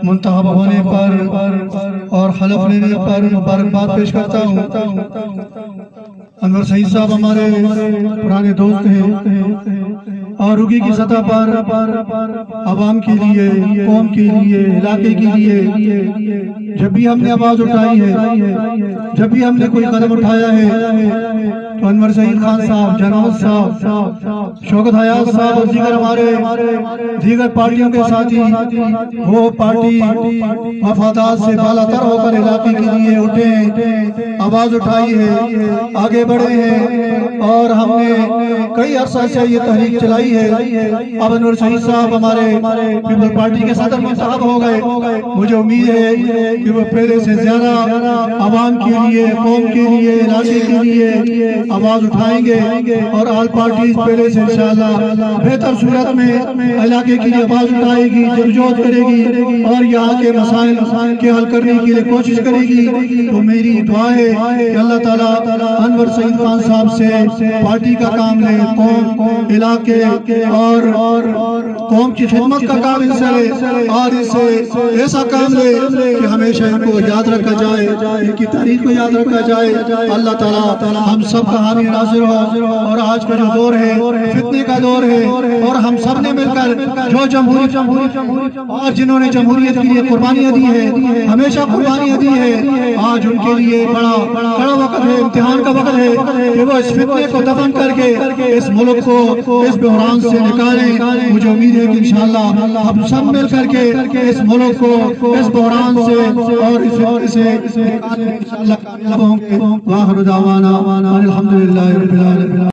منتخب ہونے پر اور حلف لینے پر مبارکباد پیش کرتا ہوں۔ انور سعید صاحب ہمارے پرانے دوست ہیں اور روگی کی سطح پر عوام کے لیے، قوم کے لیے، علاقے کے لیے جب بھی ہم نے آواز اٹھائی ہے، جب بھی ہم نے کوئی قدم اٹھایا ہے تو انور سعید خان صاحب، جناب صاحب، شوکت حیات صاحب اور دیگر ہمارے دیگر پارٹیوں کے ساتھی وہ پارٹی مفادات سے بالا تر ہو کر علاقے کے لیے اٹھے، آواز اٹھائی ہے، آگے بڑھے ہیں اور ہم نے کئی عرصہ سے یہ تحریک چلائی ہے۔ اب انور سعید صاحب ہمارے پیپل پارٹی کے صدر منتخب ہو گئے، مجھے امید ہے کہ وہ پہلے سے زیادہ عوام کے لیے، قوم کے لیے، علاقے کے لیے آواز اٹھائیں گے اور آل پارٹیز پہلے سے انشاءاللہ بہتر صورت میں علاقے کے لیے آواز اٹھائے گی، جدوجہد کرے گی اور یہاں کے مسائل کے حل کرنے کے لیے کوشش کرے گی۔ تو میری دعا ہے کہ اللہ تعالیٰ انور سعید خان صاحب سے پارٹی کا کام لے، قوم، علاقے اور قوم کی خدمت کا کام ان سے لے اور ان سے ایسا کام لے کہ ہمیشہ ان کو یاد رکھا جائے، ان کی تاریخ کو یاد رکھا جائے۔ اللہ تعالیٰ ہم سب کا حامی ناصر ہو اور آج کا جو دور ہے فتنے کا دور ہے اور ہم سب نے مل کر جو جمہوریت اور جنہوں نے جمہوریت کے لیے قربانیاں دی ہیں، ہمیشہ قربانیاں دی ہیں، آج ان کے لیے بڑا وقت ہے، امتحان کا وقت ہے کہ وہ اس فتنے کو دفن کر کے اس ملک کو اس بحران سے نکالیں۔ مجھے امید ہے کہ انشاءاللہ ہم سب مل کر کے اس ملک کو اس بحران سے اور اس فتنے سے نکالیں انشاءاللہ کامیاب ہوں گے۔ وآخر دعوانا الحمدللہ رب العالمین۔